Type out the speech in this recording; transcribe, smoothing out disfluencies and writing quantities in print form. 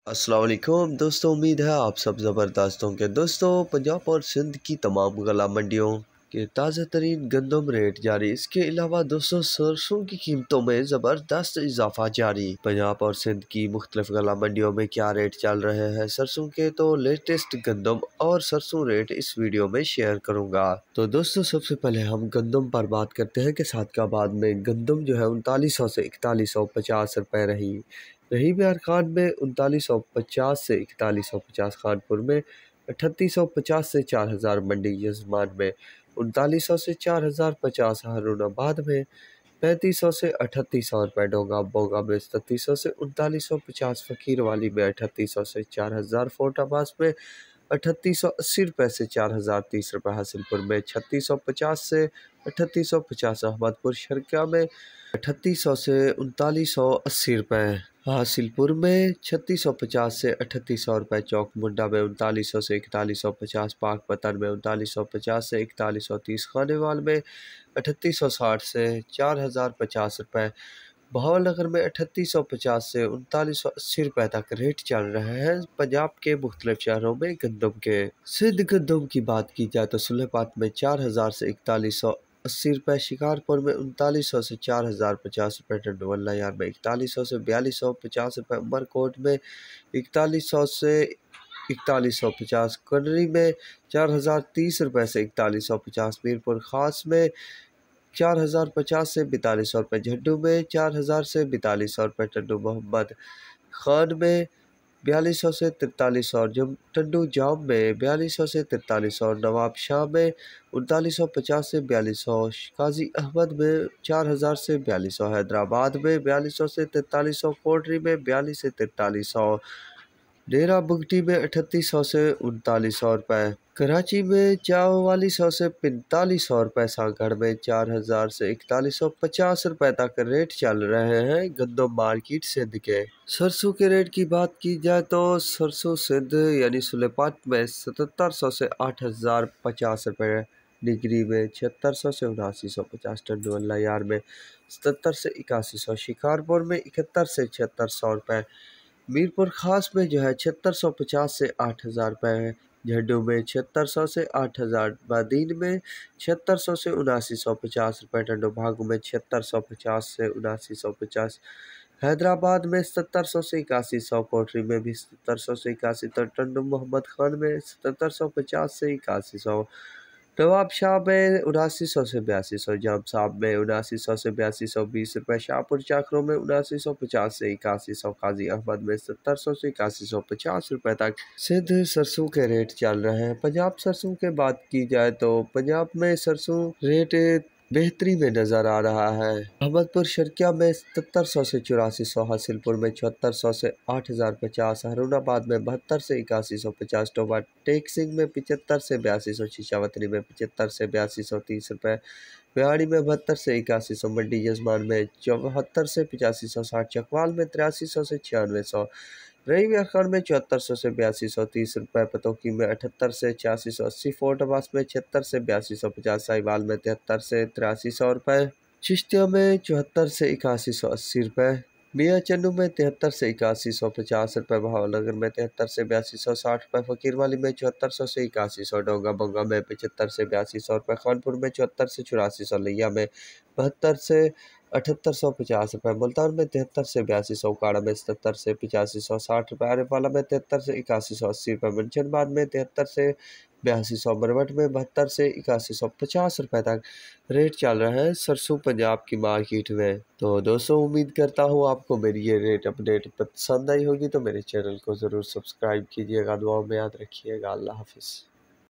अस्सलाम वालेकुम दोस्तों, उम्मीद है आप सब ज़बरदस्त होंगे। दोस्तों, पंजाब और सिंध की तमाम गला मंडियों के ताज़ा तरीन गंदम रेट जारी। इसके अलावा दोस्तों, सरसों की कीमतों में ज़बरदस्त इजाफा जारी। पंजाब और सिंध की मुख्तलिफ गला मंडियों में क्या रेट चल रहे हैं सरसों के, तो लेटेस्ट गंदम और सरसों रेट इस वीडियो में शेयर करूंगा। तो दोस्तों, सबसे पहले हम गंदम पर बात करते हैं कि सादकाबाद में गंदम जो है 3900 से 4150 रुपये रही बिहार खान में 3950 से 4150, खानपुर में 3850 से 4000, मंडी यजमान में 3900 से 4050, हारूनाबाद में 3500 से 3800 रुपये, डोंगा बोगा में 3700 से 3950, फकीरवाली में 3800 से 4000, फोर्टाबाद में 3880 रुपये से 4030 रुपये, हासिलपुर में 3650 से 3850, अहमदपुर शर्किया में 3800 से 3980 रुपये, हासिलपुर में 3650 से 3800 रुपये, चौक मुंडा में 3900 से 4150, पाकपतन में 3950 से 4130, खानेवाल में 3860 से 4050 रुपये, बहावलनगर में 3850 से 3980 रुपये तक रेट चल रहे हैं पंजाब के मुख्तलिफ शहरों में गंदम के। सिंध गंदम की बात की जाए तो सुलेपात में 4000 से 4180 रुपये, शिकारपुर में 3900 से 4050 रुपये, टंडवल्ला में 4100 से 4250 रुपये, उमरकोट में 4100 से 4150, कटरी में 4030 रुपये से 4150, मीरपुर खास में 4050 से 4200 रुपये, झड्डू में 4000 से 4200 रुपये, टंडू मोहम्मद खान में 4200 से 4300, और टंडू जाम में 4200 से 4300, नवाब शाह में 3950 से 4200, काजी अहमद में 4000 से 4200, हैदराबाद में 4200 से 4300, कोटरी में 42 से 4300, डेरा बुगटी में 3800 से 3900 रुपये, कराची में 4400 से 4500 रुपये, सांगड़ में 4000 से 4150 रुपये तक रेट चल रहे हैं गंदम मार्केट सिंध के। सरसों के रेट की बात की जाए तो सरसों सिंध यानी सुलेपात में 7700 से 8050 रुपये, डिग्री में 7600 से 7950, टंडवल्ला यार में 77 से 8100, शिकारपुर में 71 से 7600 रुपये, मीरपुर खास में जो है 7650 से 8000 रुपये है, झड्डू में 7600 से 8000, बादीन में 7600 से 7950 रुपये, टंडो भागू में 7650 से 7950, हैदराबाद में 7700 से 8100, कोटरी में भी 7700 से 81, तो टंडो मोहम्मद खान में 7750 से 8100, नवाब शाह में 7900 से 8200, जाम साहब में 7900 से 8220 रुपये, शाहपुर चाकरों में 7950 से 8100, काजी अहमद में 7700 से 8150 रुपये तक सिंध सरसों के रेट चल रहे हैं। पंजाब सरसों के बात की जाए तो पंजाब में सरसों रेट बेहतरी में नज़र आ रहा है। अहमदपुर शर्किया में 7700 से 8400, हासिलपुर में 7400 से 8050, हारूनाबाद में 72 से 8150, टोबा टेक सिंह में 75 से 8200, शीशावतनी में 75 से 8230 रुपये, बिहाड़ी में 72 से 8100, मंडी यजमान में 74 से 8500, 60 चकवाल में 8300 से 9600, रही व्याखान में 7400 से 8230 रुपये, पतोकी में 78 से 8680, फोर्टाबाद में 76 से 8250, साहिवाल में 73 से 8300 रुपये, चिश्तिया में 74 से 8180 रुपये, मियाँ चन्नू में 73 से 8150 रुपये, भावनगर में 73 से 8260 रुपये, फकीरवाली में 7400 से 8100, डोंगा बोंगा में 75 से 8200 रुपये, खानपुर में 74 से 8400, लिया में 72 से 7850 रुपये, मुल्तान में 73 से 8200, उकाड़ा में 77 से 8560 रुपये, आरिफवाला में 73 से 8180 रुपये, मुंशनबाद में 73 से 8200, मरवट में 72 से 8150 रुपये तक रेट चल रहा है सरसों पंजाब की मार्केट में। तो दोस्तों, उम्मीद करता हूँ आपको मेरी ये रेट अपडेट पसंद आई होगी, तो मेरे चैनल को ज़रूर सब्सक्राइब कीजिएगा, दुआओं में याद रखिएगा। अल्लाह हाफिज़।